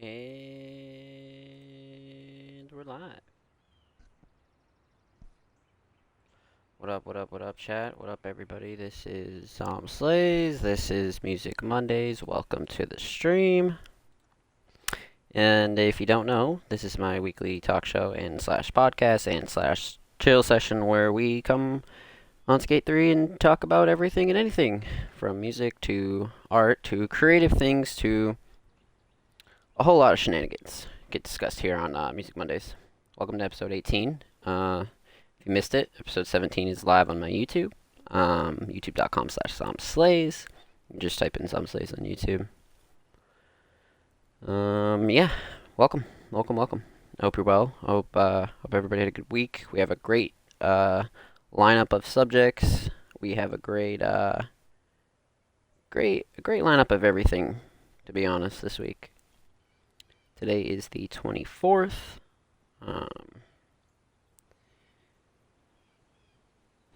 And we're live. What up, what up, what up, chat? What up, everybody? This is Slays. This is Music Mondays. Welcome to the stream. And if you don't know, this is my weekly talk show and slash podcast and slash chill session where we come on Skate 3 and talk about everything and anything from music to art to creative things to a whole lot of shenanigans get discussed here on Music Mondays. Welcome to episode 18. If you missed it, episode 17 is live on my YouTube, youtube.com/zombslays. Just type in zombslays on YouTube. Yeah, welcome. I hope you're well. Hope everybody had a good week. We have a great lineup of subjects. We have a great lineup of everything, to be honest, this week. Today is the 24th.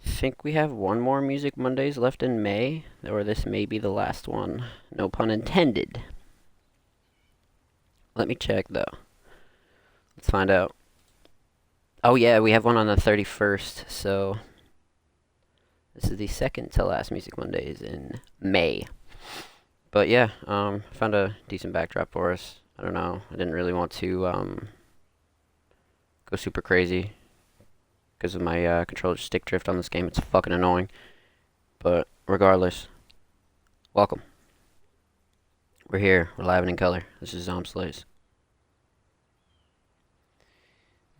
Think we have one more Music Mondays left in May, or this may be the last one. No pun intended. Let me check, though. Let's find out. Oh, yeah, we have one on the 31st, so this is the second to last Music Mondays in May. But yeah, found a decent backdrop for us. I don't know. I didn't really want to go super crazy because of my controller stick drift on this game. It's fucking annoying. But regardless, welcome. We're here. We're live and in color. This is Zomb Slays.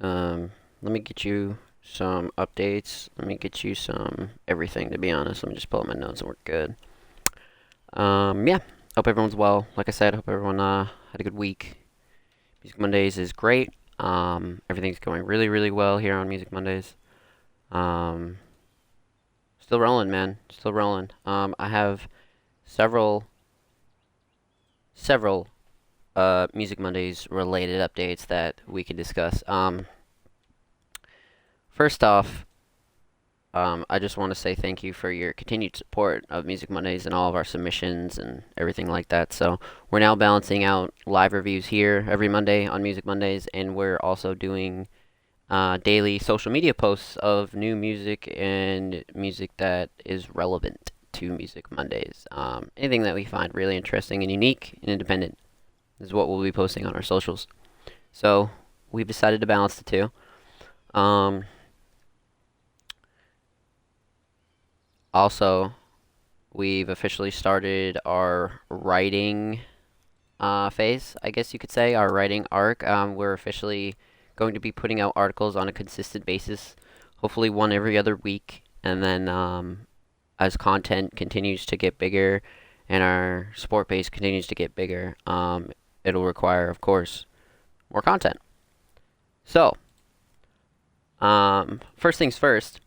Let me get you some updates. Let me get you some everything, to be honest. Let me just pull up my notes and we're good. Yeah. Hope everyone's well. Like I said, hope everyone had a good week. Music Mondays is great. Everything's going really, really well here on Music Mondays. Still rolling, man. Still rolling. I have several Music Mondays related updates that we can discuss. First off, I just want to say thank you for your continued support of Music Mondays and all of our submissions and everything like that. So we're now balancing out live reviews here every Monday on Music Mondays, and we're also doing daily social media posts of new music and music that is relevant to Music Mondays. Anything that we find really interesting and unique and independent is what we'll be posting on our socials. So we've decided to balance the two. Also, we've officially started our writing phase, I guess you could say, our writing arc. We're officially going to be putting out articles on a consistent basis, hopefully one every other week. And then as content continues to get bigger and our support base continues to get bigger, it'll require, of course, more content. So, first things first,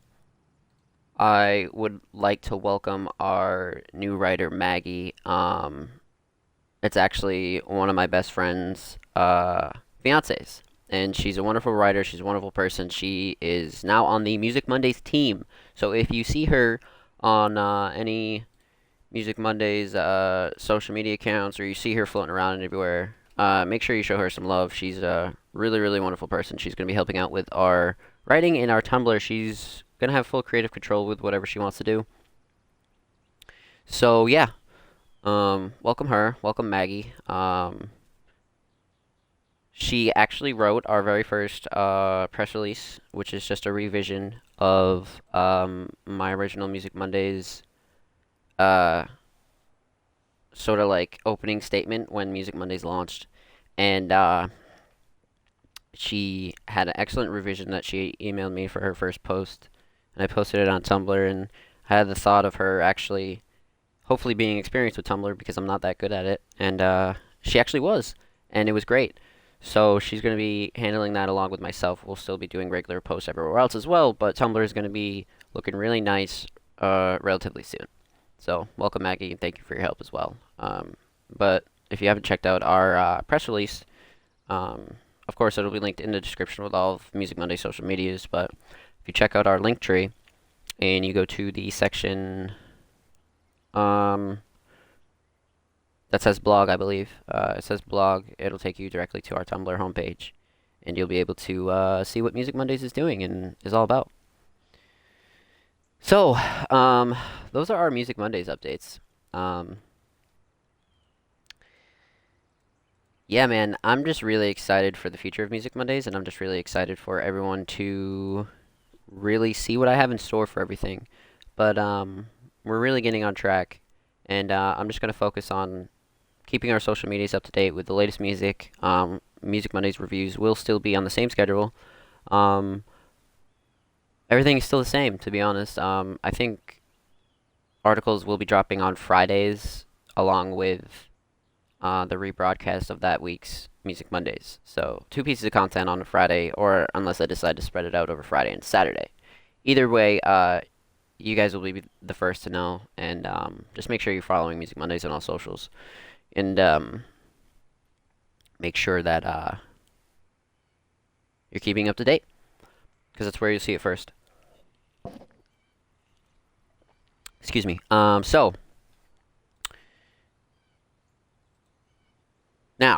I would like to welcome our new writer, Maggie. It's actually one of my best friend's fiancés, and she's a wonderful writer. She's a wonderful person. She is now on the Music Mondays team. So if you see her on any Music Mondays social media accounts, or you see her floating around everywhere, make sure you show her some love. She's a really, really wonderful person. She's going to be helping out with our writing and our Tumblr. She's going to have full creative control with whatever she wants to do. So, yeah. Welcome her. Welcome Maggie. She actually wrote our very first press release, which is just a revision of my original Music Mondays sort of like opening statement when Music Mondays launched. And she had an excellent revision that she emailed me for her first post. And I posted it on Tumblr, and I had the thought of her actually hopefully being experienced with Tumblr because I'm not that good at it. And she actually was, and it was great. So she's going to be handling that along with myself. We'll still be doing regular posts everywhere else as well, but Tumblr is going to be looking really nice relatively soon. So welcome, Maggie, and thank you for your help as well. But if you haven't checked out our press release, of course, it'll be linked in the description with all of Music Monday social medias, but if you check out our link tree and you go to the section that that says blog, I believe. It says blog. It'll take you directly to our Tumblr homepage, and you'll be able to see what Music Mondays is doing and is all about. So, um, those are our Music Mondays updates. Um, yeah, man, I'm just really excited for the future of Music Mondays, and I'm just really excited for everyone to really see what I have in store for everything. But we're really getting on track, and I'm just gonna focus on keeping our social medias up to date with the latest music. Music Mondays reviews will still be on the same schedule. Um, Everything is still the same, to be honest. I think articles will be dropping on Fridays along with the rebroadcast of that week's Music Mondays. So, two pieces of content on a Friday, or unless I decide to spread it out over Friday and Saturday. Either way, you guys will be the first to know, and just make sure you're following Music Mondays on all socials, and make sure that you're keeping up to date, because that's where you'll see it first. Excuse me. So now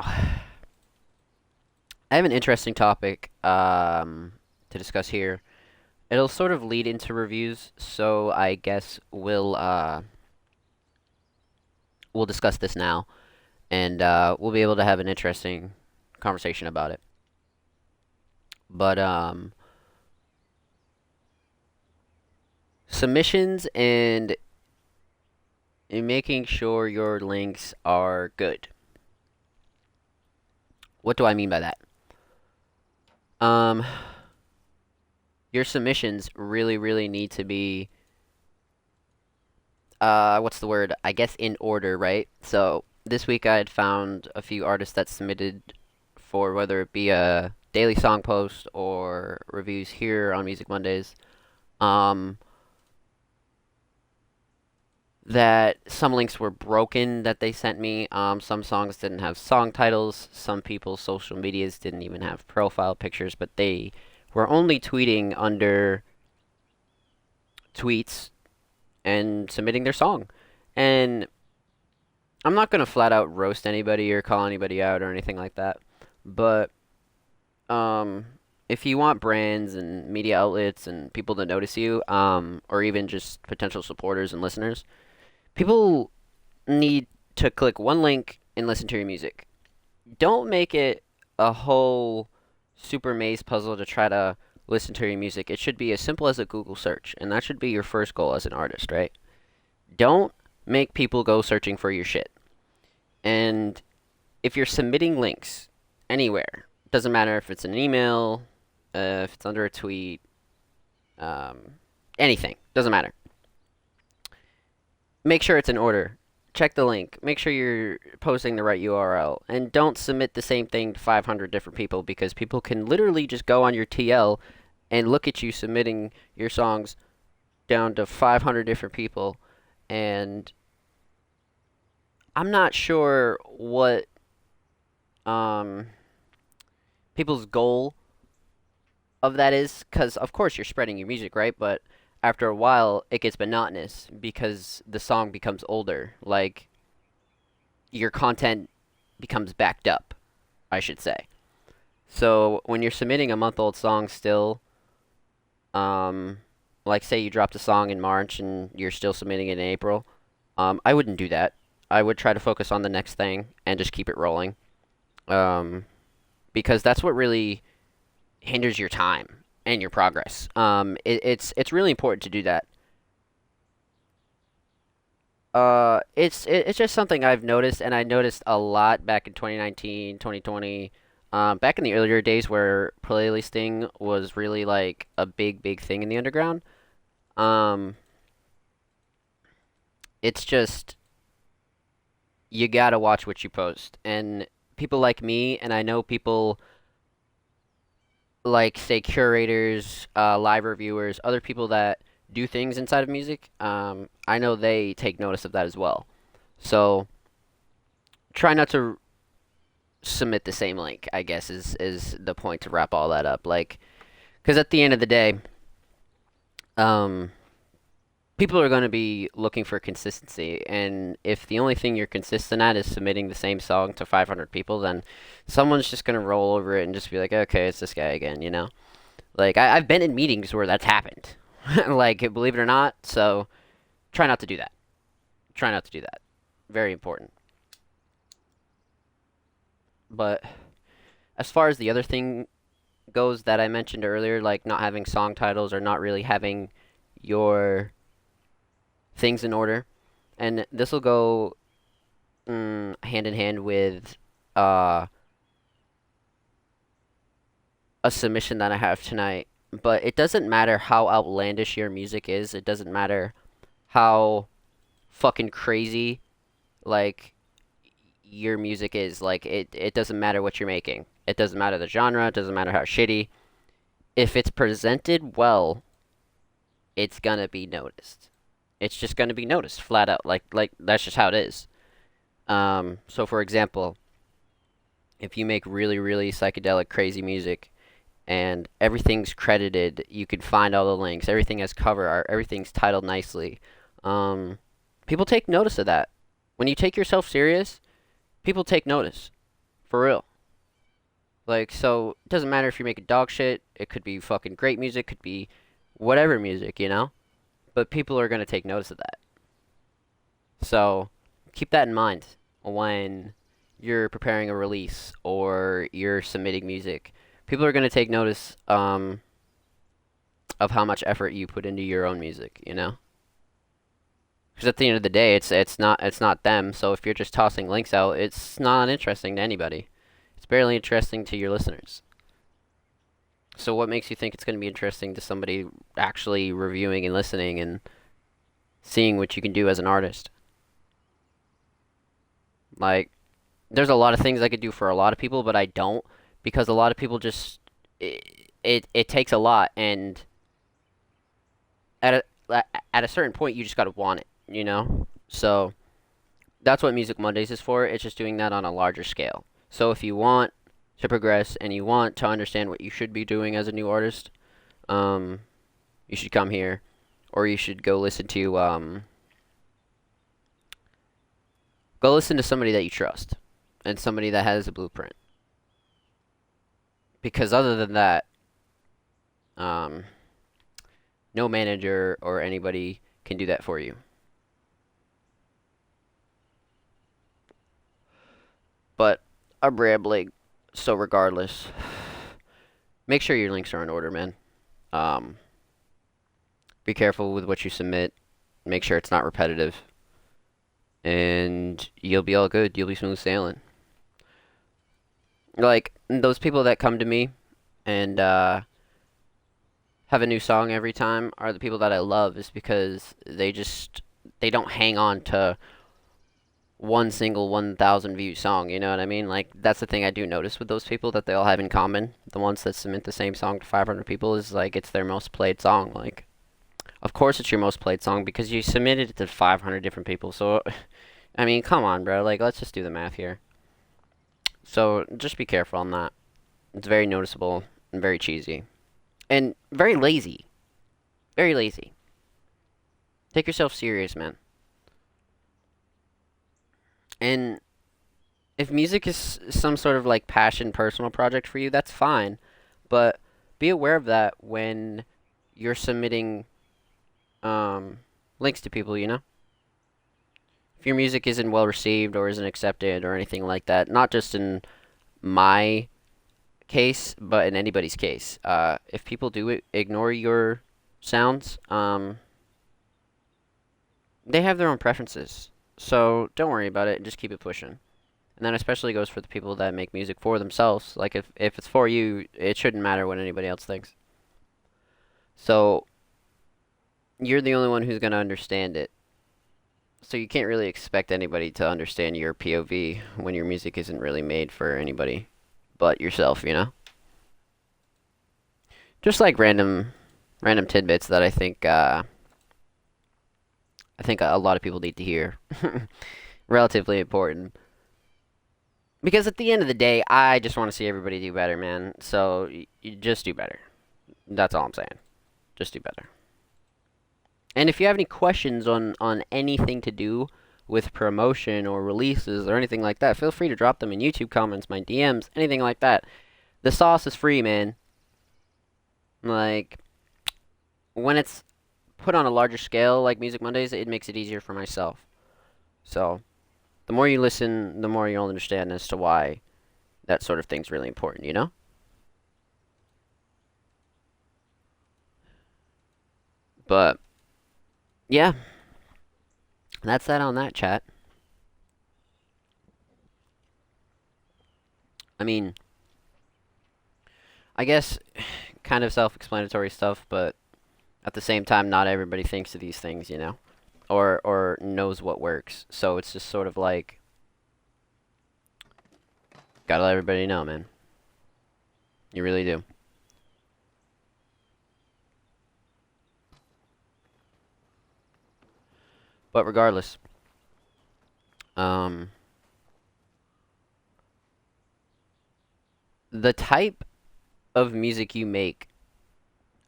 I have an interesting topic to discuss here. It'll sort of lead into reviews, so I guess we'll discuss this now, and we'll be able to have an interesting conversation about it. But submissions and making sure your links are good. What do I mean by that? Um, your submissions really, really need to be what's the word? I guess in order, right? So this week I had found a few artists that submitted for whether it be a daily song post or reviews here on Music Mondays. Um, that some links were broken that they sent me. Some songs didn't have song titles. Some people's social medias didn't even have profile pictures, but they were only tweeting under tweets and submitting their song. And I'm not gonna flat out roast anybody or call anybody out or anything like that. But um, if you want brands and media outlets and people to notice you, or even just potential supporters and listeners, people need to click one link and listen to your music. Don't make it a whole super maze puzzle to try to listen to your music. It should be as simple as a Google search, and that should be your first goal as an artist, right? Don't make people go searching for your shit. And if you're submitting links anywhere, doesn't matter if it's an email, if it's under a tweet, um, anything, doesn't matter. Make sure it's in order. Check the link. Make sure you're posting the right URL. And don't submit the same thing to 500 different people, because people can literally just go on your TL and look at you submitting your songs down to 500 different people. And I'm not sure what um, people's goal of that is, because of course you're spreading your music, right? But after a while, it gets monotonous because the song becomes older. Like, your content becomes backed up, I should say. So when you're submitting a month-old song still, um, like say you dropped a song in March and you're still submitting it in April, I wouldn't do that. I would try to focus on the next thing and just keep it rolling. Um, because that's what really hinders your time and your progress. It's really important to do that. It's just something I've noticed, and I noticed a lot back in 2019, 2020, back in the earlier days where playlisting was really like a big thing in the underground. Um, it's just you gotta watch what you post, and people like me, and I know people like say curators, live reviewers, other people that do things inside of music. I know they take notice of that as well. So try not to submit the same link, I guess is the point to wrap all that up. Like, because at the end of the day, um, people are going to be looking for consistency, and if the only thing you're consistent at is submitting the same song to 500 people, then someone's just going to roll over it and just be like, okay, it's this guy again, you know? Like, I've been in meetings where that's happened. Like, believe it or not, so try not to do that. Try not to do that. Very important. But as far as the other thing goes that I mentioned earlier, like not having song titles or not really having your things in order, and this will go hand in hand with uh, a submission that I have tonight. But it doesn't matter how outlandish your music is. It doesn't matter how fucking crazy like your music is. Like it doesn't matter what you're making. It doesn't matter the genre. It doesn't matter how shitty. If it's presented well, it's gonna be noticed. It's just gonna be noticed flat out. Like that's just how it is. So for example, if you make really really psychedelic crazy music and everything's credited, you can find all the links. Everything has cover art. Everything's titled nicely. Um, People take notice of that. When you take yourself serious, people take notice. For real. Like, so, it doesn't matter if you're making dog shit. It could be fucking great music. Could be whatever music, you know? But people are going to take notice of that. So, keep that in mind when you're preparing a release or you're submitting music. People are going to take notice of how much effort you put into your own music, you know? Because at the end of the day, it's not them. So if you're just tossing links out, it's not interesting to anybody. It's barely interesting to your listeners. So what makes you think it's going to be interesting to somebody actually reviewing and listening and seeing what you can do as an artist? Like, there's a lot of things I could do for a lot of people, but I don't because a lot of people just it takes a lot, and at a certain point, you just got to want it, you know? So that's what Music Mondays is for. It's just doing that on a larger scale. So if you want to progress and you want to understand what you should be doing as a new artist, um, you should come here, or you should go listen to somebody that you trust and somebody that has a blueprint. Because other than that, um, no manager or anybody can do that for you. But I'm rambling, so regardless, make sure your links are in order, man. Um, be careful with what you submit. Make sure it's not repetitive, and you'll be all good. You'll be smooth sailing. Like those people that come to me and have a new song every time are the people that I love. Is because they don't hang on to one single 1,000 view song, you know what I mean? Like, that's the thing I do notice with those people that they all have in common. The ones that submit the same song to 500 people is like, it's their most played song. Like, of course it's your most played song because you submitted it to 500 different people. So, I mean, come on, bro. Like, let's just do the math here. So, just be careful on that. It's very noticeable and very cheesy. And very lazy. Very lazy. Take yourself serious, man. And if music is some sort of like passion personal project for you, that's fine. But be aware of that when you're submitting um, links to people, you know? If your music isn't well received or isn't accepted or anything like that, not just in my case, but in anybody's case, if people do ignore your sounds, they have their own preferences. So don't worry about it and just keep it pushing. And that especially goes for the people that make music for themselves. Like if it's for you, it shouldn't matter what anybody else thinks. So you're the only one who's gonna understand it. So you can't really expect anybody to understand your POV when your music isn't really made for anybody but yourself, you know? Just like random tidbits that I think a lot of people need to hear. Relatively important. Because at the end of the day, I just want to see everybody do better, man. So you just do better. That's all I'm saying. Just do better. And if you have any questions on anything to do with promotion or releases or anything like that, feel free to drop them in YouTube comments, my DMs, anything like that. The sauce is free, man. Like, when it's put on a larger scale, like Music Mondays, it makes it easier for myself. So, the more you listen, the more you'll understand as to why that sort of thing's really important, you know? But, yeah, that's that on that chat. I mean, I guess kind of self-explanatory stuff, but at the same time, not everybody thinks of these things, you know? Or knows what works. So it's just sort of like, gotta let everybody know, man. You really do. But regardless, um, the type of music you make,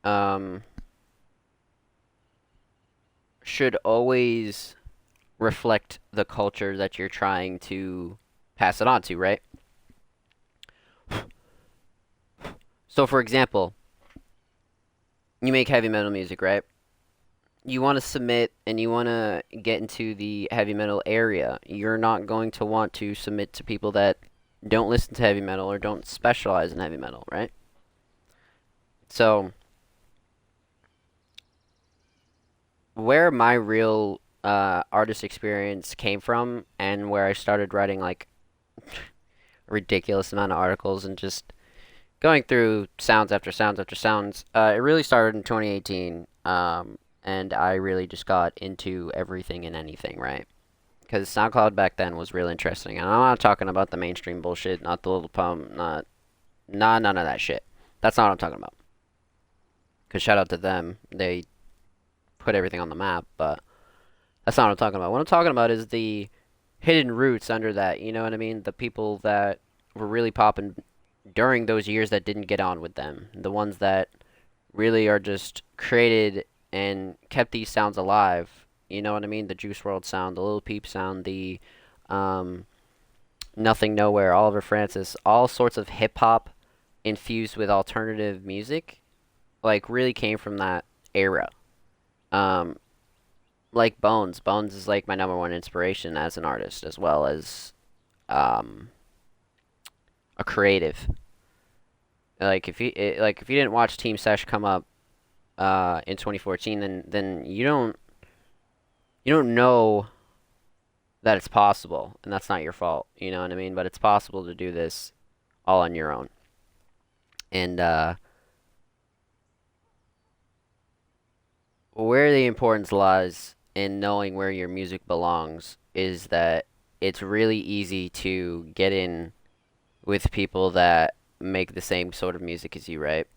um, should always reflect the culture that you're trying to pass it on to, right? So, for example, you make heavy metal music, right? You want to submit and you want to get into the heavy metal area. You're not going to want to submit to people that don't listen to heavy metal or don't specialize in heavy metal, right? So, where my real artist experience came from and where I started writing like a ridiculous amount of articles and just going through sounds after sounds after sounds, it really started in 2018. And I really just got into everything and anything, right? Because SoundCloud back then was real interesting. And I'm not talking about the mainstream bullshit, not the little pump, none of that shit. That's not what I'm talking about. Because shout out to them. They put everything on the map, but that's not what I'm talking about. What I'm talking about is the hidden roots under that, you know what I mean? The people that were really popping during those years that didn't get on with them. The ones that really are just created and kept these sounds alive. You know what I mean? The Juice World sound, the Lil Peep sound, the um, Nothing Nowhere, Oliver Francis, all sorts of hip hop infused with alternative music, like really came from that era. Um, like Bones. Bones is like my number one inspiration as an artist, as well as um, a creative. Like if you didn't watch Team Sesh come up in 2014, then you don't know that it's possible, and that's not your fault. You know what I mean? But it's possible to do this all on your own. And where the importance lies in knowing where your music belongs is that it's really easy to get in with people that make the same sort of music as you, right?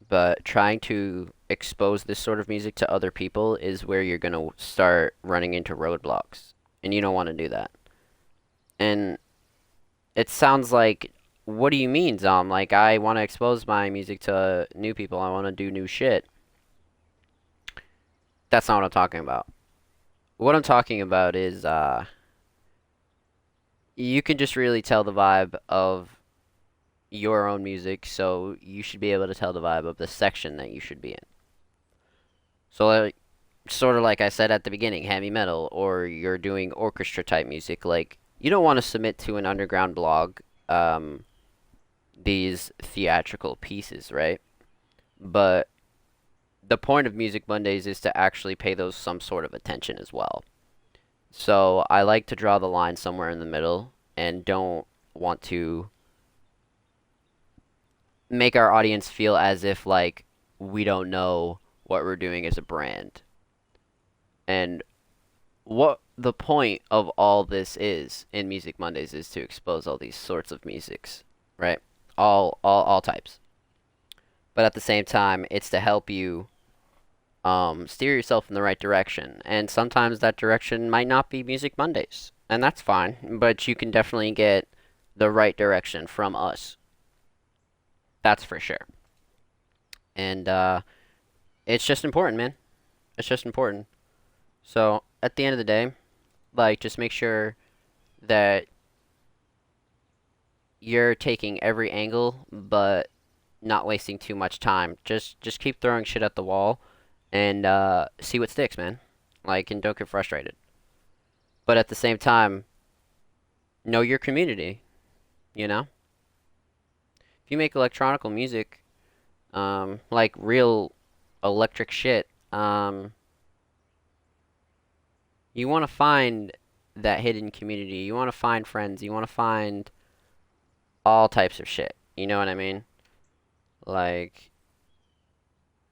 But trying to expose this sort of music to other people is where you're going to start running into roadblocks. And you don't want to do that. And it sounds like, what do you mean, Zom? Like, I want to expose my music to new people. I want to do new shit. That's not what I'm talking about. What I'm talking about is, you can just really tell the vibe of your own music, so you should be able to tell the vibe of the section that you should be in. So, like, sort of like I said at the beginning, heavy metal, or you're doing orchestra type music, like, you don't want to submit to an underground blog these theatrical pieces, right? But the point of Music Mondays is to actually pay those some sort of attention as well. So I like to draw the line somewhere in the middle and don't want to make our audience feel as if like we don't know what we're doing as a brand. And what the point of all this is in Music Mondays is to expose all these sorts of musics, right? All types. But at the same time, it's to help you steer yourself in the right direction. And sometimes that direction might not be Music Mondays, and that's fine. But you can definitely get the right direction from us. That's for sure. And it's just important, man. It's just important. So at the end of the day, like just make sure that you're taking every angle, but not wasting too much time. Just keep throwing shit at the wall and see what sticks, man. Like, and don't get frustrated. But at the same time, know your community. You know, if you make electronical music, like real electric shit, you want to find that hidden community. You want to find friends. You want to find all types of shit. You know what I mean? Like,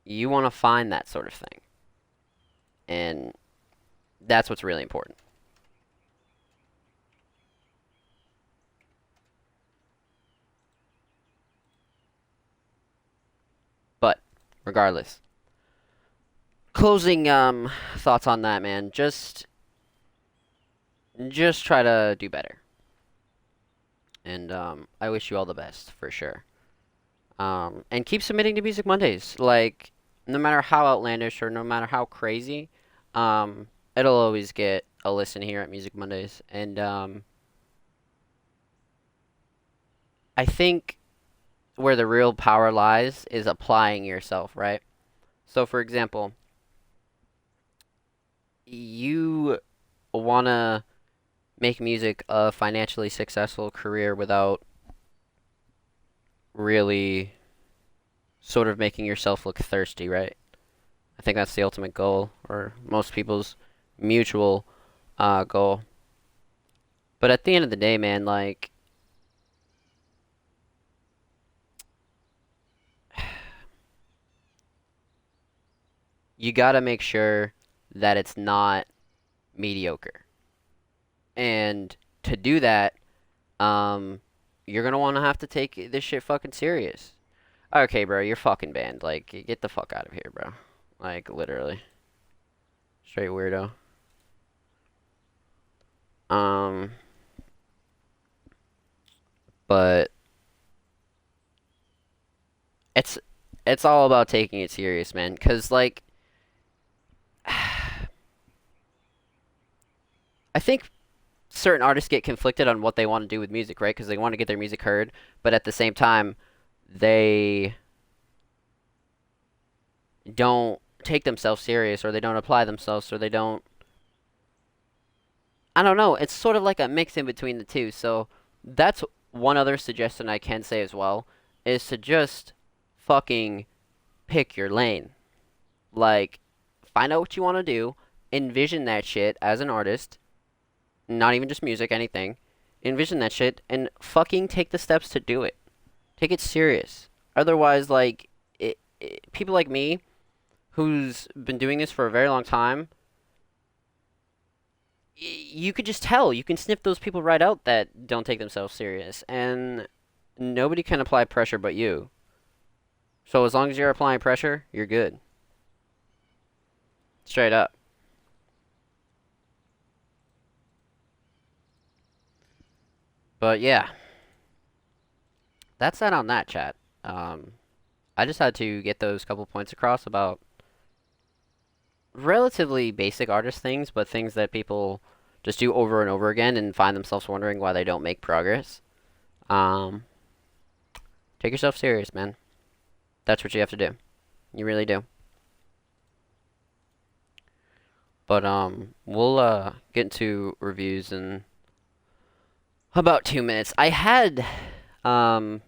you want to find that sort of thing. And that's what's really important. But regardless, closing thoughts on that, man. Just try to do better. And I wish you all the best for sure. And keep submitting to Music Mondays. Like, no matter how outlandish or no matter how crazy, it'll always get a listen here at Music Mondays. And I think where the real power lies is applying yourself, right? So, for example, you want to make music a financially successful career without really sort of making yourself look thirsty, right? I think that's the ultimate goal, or most people's mutual goal. But at the end of the day, man, like, you gotta make sure that it's not mediocre. And to do that, um, you're gonna wanna have to take this shit fucking serious. Okay, bro, you're fucking banned. Like, get the fuck out of here, bro. Like, literally. Straight weirdo. Um, but it's it's all about taking it serious, man. 'Cause like I think certain artists get conflicted on what they want to do with music, right? Because they want to get their music heard, but at the same time, they don't take themselves serious, or they don't apply themselves, or they don't. I don't know. It's sort of like a mix in between the two. So that's one other suggestion I can say as well is to just fucking pick your lane. Like, find out what you want to do, envision that shit as an artist, not even just music, anything. Envision that shit and fucking take the steps to do it. Take it serious. Otherwise, like, people like me, who's been doing this for a very long time, you could just tell. You can sniff those people right out that don't take themselves serious. And nobody can apply pressure but you. So as long as you're applying pressure, you're good. Straight up. But yeah, that's that on that chat. Um, I just had to get those couple points across about relatively basic artist things, but things that people just do over and over again and find themselves wondering why they don't make progress. Um, take yourself serious, man. That's what you have to do. You really do. But we'll get into reviews in about 2 minutes. I had um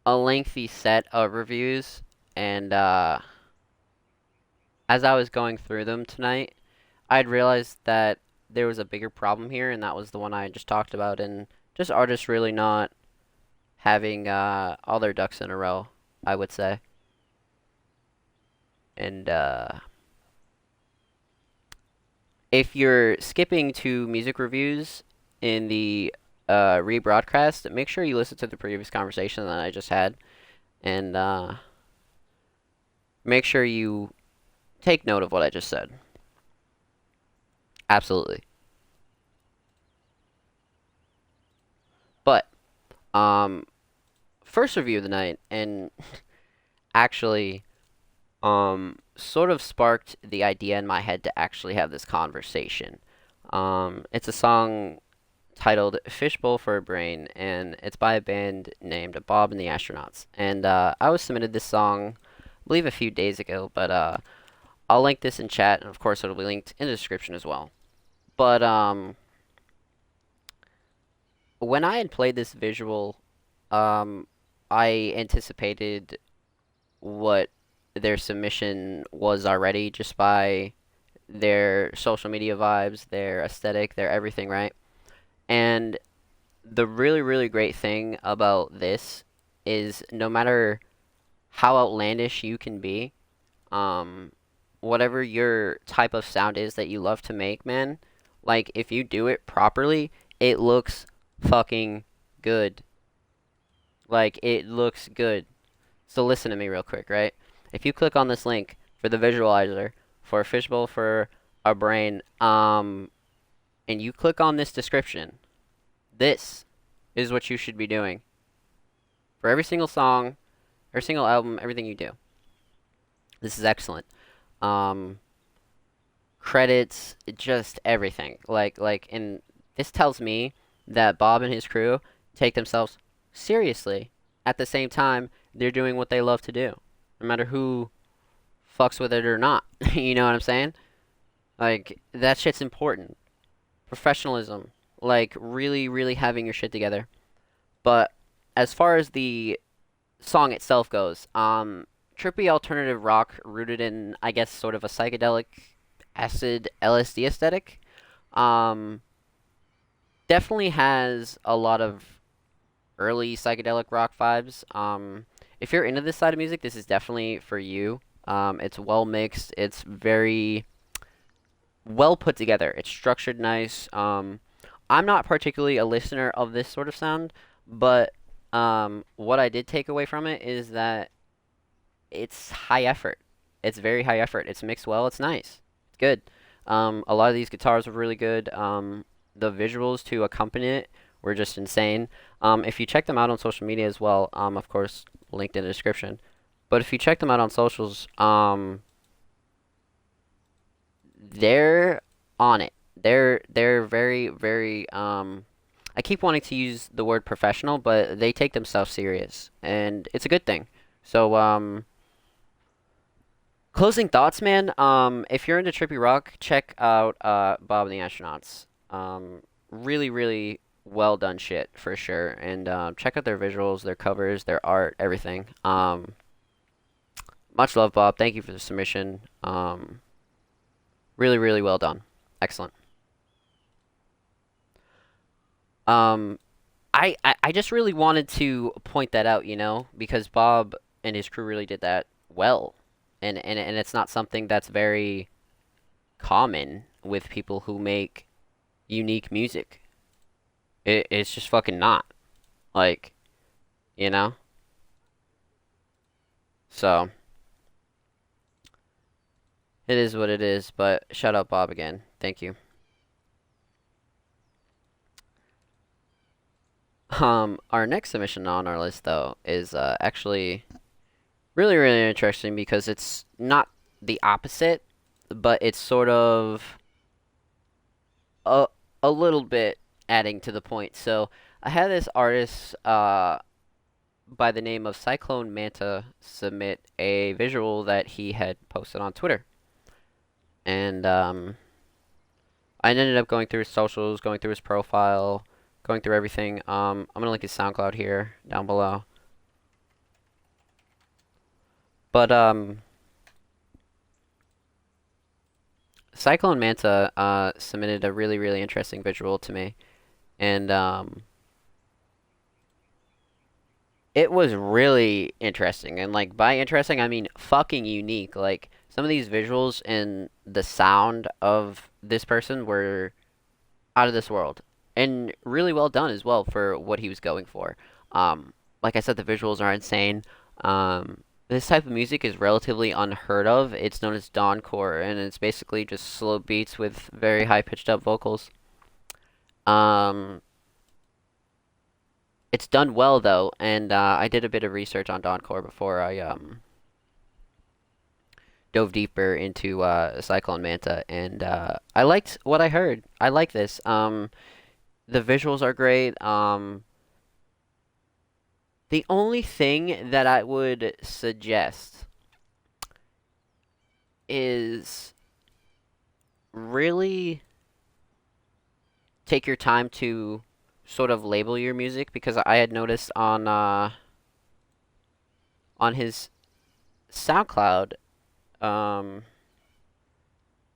a lengthy set of reviews, and as I was going through them tonight, I'd realized that there was a bigger problem here, and that was the one I just talked about, and just artists really not having all their ducks in a row, I would say. And if you're skipping to music reviews in the rebroadcast, make sure you listen to the previous conversation that I just had, and make sure you take note of what I just said. Absolutely. But um, first review of the night, and actually sort of sparked the idea in my head to actually have this conversation. It's a song titled Fishbowl for a Brain, and it's by a band named Bob and the Astronauts. And I was submitted this song, I believe, a few days ago, but I'll link this in chat, and of course, it'll be linked in the description as well. But when I had played this visual, um, I anticipated what their submission was already just by their social media vibes, their aesthetic, their everything, right? And the really, really great thing about this is no matter how outlandish you can be, um, whatever your type of sound is that you love to make, man, like if you do it properly, it looks fucking good. Like it looks good. So listen to me real quick, right? If you click on this link for the visualizer for a fishbowl for a brain, and you click on this description, this is what you should be doing for every single song, every single album, everything you do. This is excellent. Um, Credits, just everything. And this tells me that Bob and his crew take themselves seriously. At the same time, they're doing what they love to do, no matter who fucks with it or not. You know what I'm saying? Like that shit's important. Professionalism, like really, really having your shit together. But as far as the song itself goes, trippy alternative rock rooted in, I guess, sort of a psychedelic acid LSD aesthetic. Um, Definitely has a lot of early psychedelic rock vibes. If you're into this side of music, this is definitely for you. It's well mixed. It's very well put together. It's structured nice. I'm not particularly a listener of this sort of sound, but what I did take away from it is that it's high effort. It's very high effort. It's mixed well. It's nice. It's good. A lot of these guitars were really good. The visuals to accompany it were just insane. If you check them out on social media as well, of course, linked in the description. But if you check them out on socials, they're on it. They're very very I keep wanting to use the word professional, but they take themselves serious, and it's a good thing. So closing thoughts, man. If you're into trippy rock, check out Bob and the Astronauts. Really really well done shit for sure, and check out their visuals, their covers, their art, everything. Much love, Bob. Thank you for the submission. Really really well done. Excellent. Um, I just really wanted to point that out, because Bob and his crew really did that well. And it's not something that's very common with people who make unique music. It's just fucking not. Like, you know? So, it is what it is, but shout out Bob again. Thank you. Our next submission on our list, though, is actually really, really interesting because it's not the opposite, but it's sort of a a little bit adding to the point. So I had this artist by the name of Cyclone Manta submit a visual that he had posted on Twitter, and I ended up going through his socials, going through his profile, going through everything. I'm gonna link his SoundCloud here down below. But Cyclone Manta submitted a really, really interesting visual to me, and it was really interesting. And like by interesting, I mean fucking unique. Like some of these visuals and the sound of this person were out of this world, and really well done as well for what he was going for. Like I said, the visuals are insane. This type of music is relatively unheard of. It's known as dawncore, and it's basically just slow beats with very high pitched up vocals. Um, it's done well though, and I did a bit of research on dawncore before I dove deeper into Cyclone Manta, and I liked what I heard. I like this. The visuals are great. The only thing that I would suggest is really take your time to sort of label your music because I had noticed on his SoundCloud, um,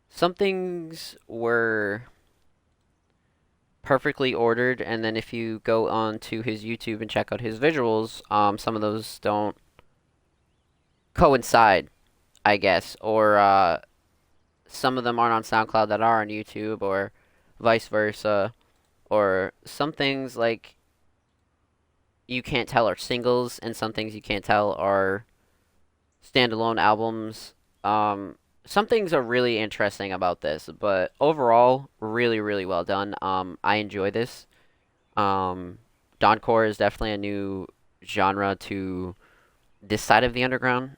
some things were perfectly ordered, and then if you go on to his YouTube and check out his visuals, some of those don't coincide, I guess, or some of them aren't on SoundCloud that are on YouTube, or vice versa, or some things like you can't tell are singles, and some things you can't tell are standalone albums. Some things are really interesting about this, but overall, really, really well done. I enjoy this. Um, Dawncore is definitely a new genre to this side of the underground.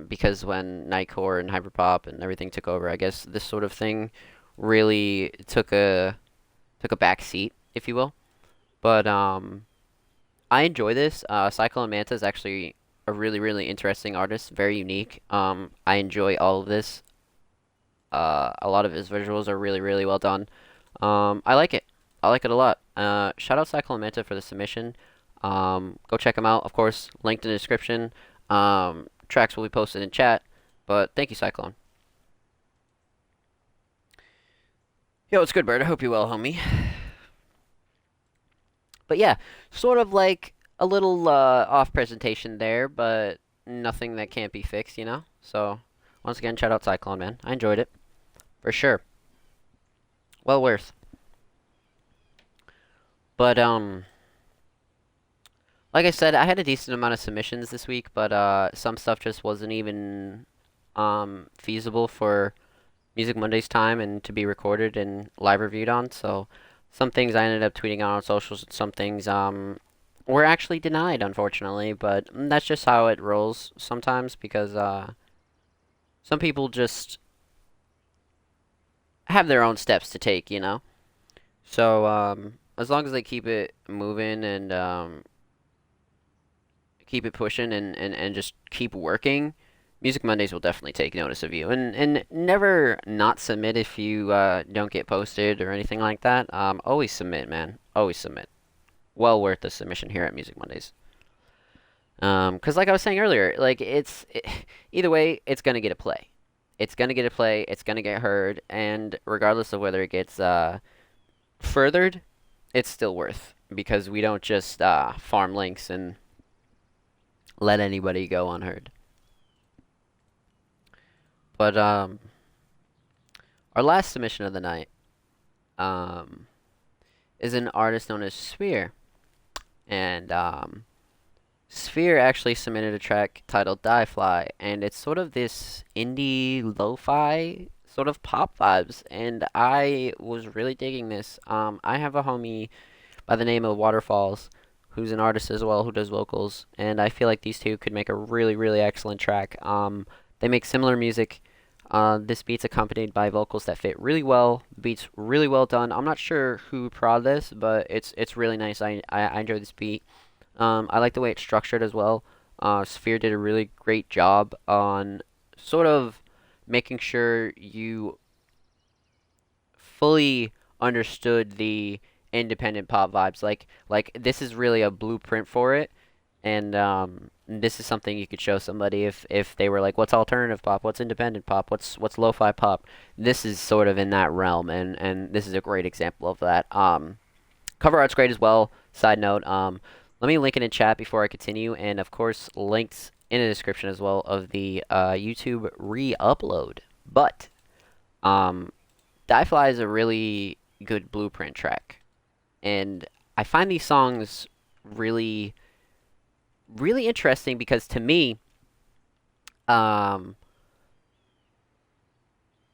Because when Nightcore and Hyperpop and everything took over, I guess this sort of thing really took a back seat, if you will. But I enjoy this. Cyclone Manta is actually a really, really interesting artist, very unique. I enjoy all of this. A lot of his visuals are really, really well done. I like it. I like it a lot. Shout out Cyclone Manta for the submission. Go check him out. Of course, linked in the description. Tracks will be posted in chat. But thank you, Cyclone. Yo, it's good, Bird. I hope you're well, homie. But yeah, sort of like a little off presentation there, but nothing that can't be fixed, you know? So, once again, shout out Cyclone, man. I enjoyed it. For sure. Well worth. But, like I said, I had a decent amount of submissions this week, but some stuff just wasn't even feasible for Music Monday's time and to be recorded and live reviewed on. So some things I ended up tweeting out on socials, and some things were actually denied, unfortunately. But that's just how it rolls sometimes because some people just have their own steps to take, you know. So as long as they keep it moving and keep it pushing and just keep working, Music Mondays will definitely take notice of you. And never not submit if you don't get posted or anything like that. Always submit, man. Always submit. Well worth the submission here at Music Mondays. 'Cause like I was saying earlier, like either way, it's gonna get a play. It's gonna get a play. It's gonna get heard, and regardless of whether it gets furthered, it's still worth because we don't just farm links and let anybody go unheard. But our last submission of the night um, is an artist known as Sphere, and Sphere actually submitted a track titled Die Fly, and it's sort of this indie lo-fi sort of pop vibes, and I was really digging this. I have a homie by the name of Waterfalls, who's an artist as well, who does vocals, and I feel like these two could make a really, really excellent track. They make similar music. This beat's accompanied by vocals that fit really well. The beat's really well done. I'm not sure who prod this, but it's really nice. I enjoy this beat. I like the way it's structured as well. Sphere did a really great job on sort of making sure you fully understood the independent pop vibes. Like this is really a blueprint for it, and this is something you could show somebody if they were like, what's alternative pop, what's independent pop, what's lo-fi pop. This is sort of in that realm, and this is a great example of that. Cover art's great as well. Side note, let me link it in chat before I continue, and of course, links in the description as well of the YouTube re-upload. But Die Fly is a really good blueprint track, and I find these songs really, really interesting because to me,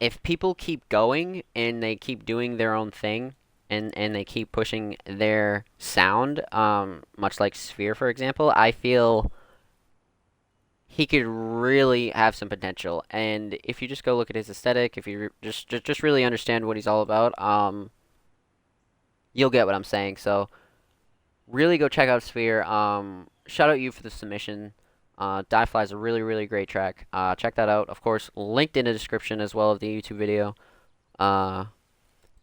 if people keep going and they keep doing their own thing and they keep pushing their sound, much like Sphere, for example, I feel he could really have some potential. And if you just go look at his aesthetic, if you just really understand what he's all about, you'll get what I'm saying. So really go check out Sphere. Shout out you for the submission. Die Fly is a really, really great track. Check that out. Of course, linked in the description as well of the YouTube video. Uh,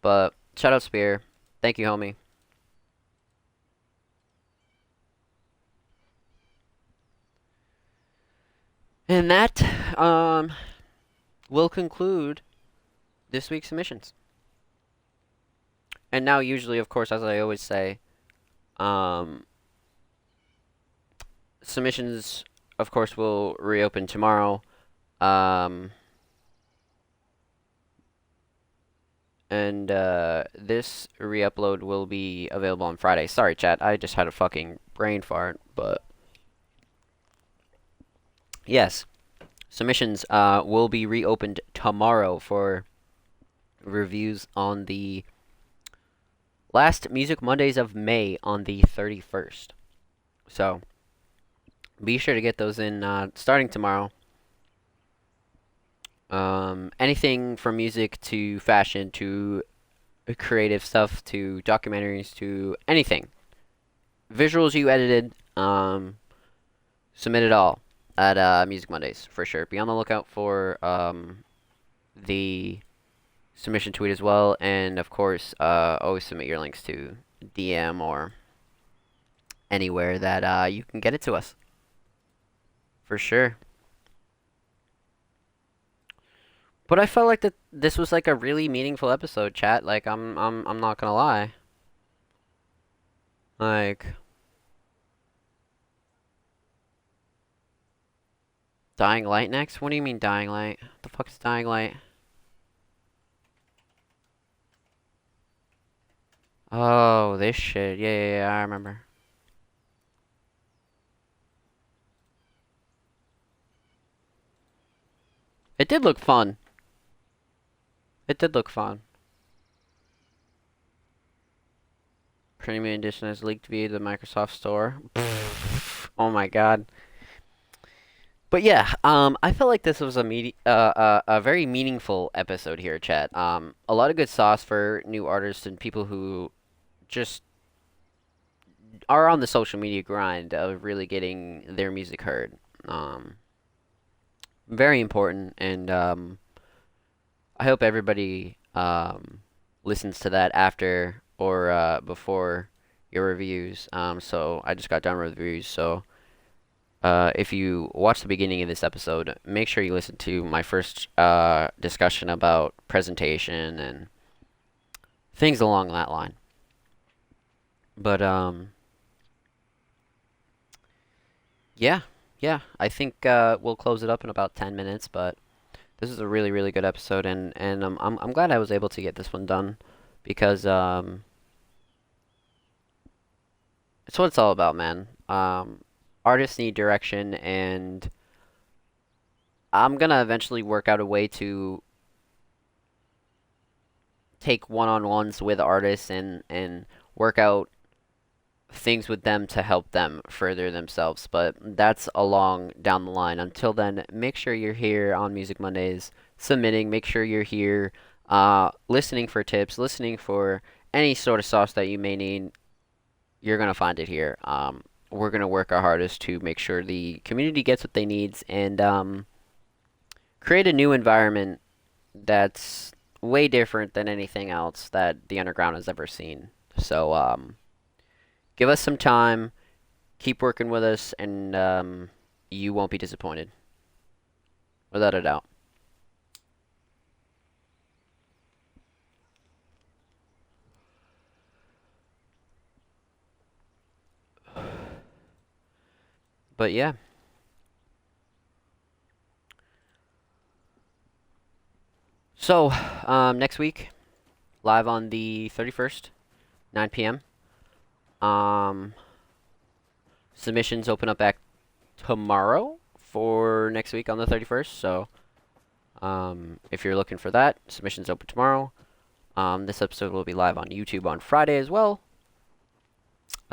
but shout out Spear. Thank you, homie. And that will conclude this week's submissions. And now, usually, of course, as I always say, um, submissions, of course, will reopen tomorrow. Um, and this re-upload will be available on Friday. Sorry, chat. I just had a fucking brain fart, but yes, submissions will be reopened tomorrow for reviews on the last Music Mondays of May on the 31st. So be sure to get those in starting tomorrow. Anything from music to fashion to creative stuff to documentaries to anything. Visuals you edited, submit it all at Music Mondays for sure. Be on the lookout for the submission tweet as well, and of course, always submit your links to DM or anywhere that you can get it to us. For sure. But I felt like that this was like a really meaningful episode, chat. Like I'm not gonna lie. Like Dying Light next? What do you mean Dying Light? What the fuck is Dying Light? Oh, this shit. Yeah, I remember. It did look fun. It did look fun. Premium Edition is leaked via the Microsoft Store. Oh my god. But yeah, I felt like this was a very meaningful episode here, chat. A lot of good sauce for new artists and people who just are on the social media grind of really getting their music heard. Very important, and I hope everybody listens to that after or before your reviews. So I just got done with reviews, so if you watch the beginning of this episode, make sure you listen to my first discussion about presentation and things along that line. But yeah, I think we'll close it up in about 10 minutes, but this is a really, really good episode, and I'm glad I was able to get this one done because it's what it's all about, man. Artists need direction, and I'm gonna eventually work out a way to take one-on-ones with artists and work out things with them to help them further themselves, but that's along down the line. Until then, make sure you're here on Music Mondays submitting. Make sure you're here listening for tips, listening for any sort of sauce that you may need. You're gonna find it here. We're gonna work our hardest to make sure the community gets what they needs and create a new environment that's way different than anything else that the underground has ever seen. So give us some time, keep working with us, and you won't be disappointed. Without a doubt. But yeah. So, next week, live on the 31st, 9 p.m. Submissions open up back tomorrow for next week on the 31st. So, if you're looking for that, submissions open tomorrow. This episode will be live on YouTube on Friday as well.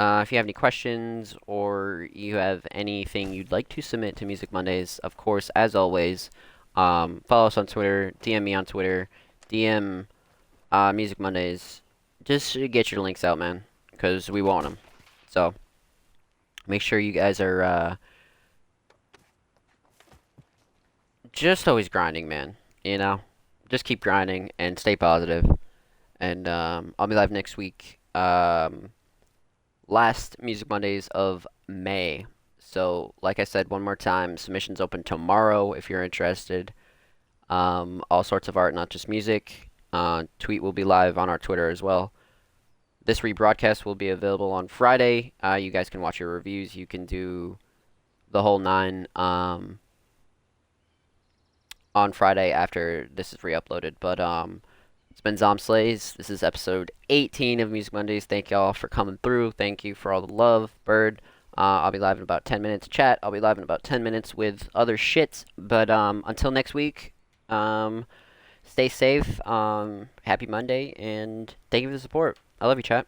If you have any questions or you have anything you'd like to submit to Music Mondays, of course, as always, follow us on Twitter, DM me on Twitter, DM Music Mondays. Just get your links out, man, because we want them. So make sure you guys are just always grinding, man. You know, just keep grinding and stay positive. And I'll be live next week. Last Music Mondays of May. So, like I said, one more time, submissions open tomorrow if you're interested. All sorts of art, not just music. Tweet will be live on our Twitter as well. This rebroadcast will be available on Friday. You guys can watch your reviews. You can do the whole nine on Friday after this is re-uploaded. But it's been Zomb Slays. This is episode 18 of Music Mondays. Thank y'all for coming through. Thank you for all the love, Bird. I'll be live in about 10 minutes. Chat, I'll be live in about 10 minutes with other shit. But until next week, stay safe. Happy Monday, and thank you for the support. I love you, chat.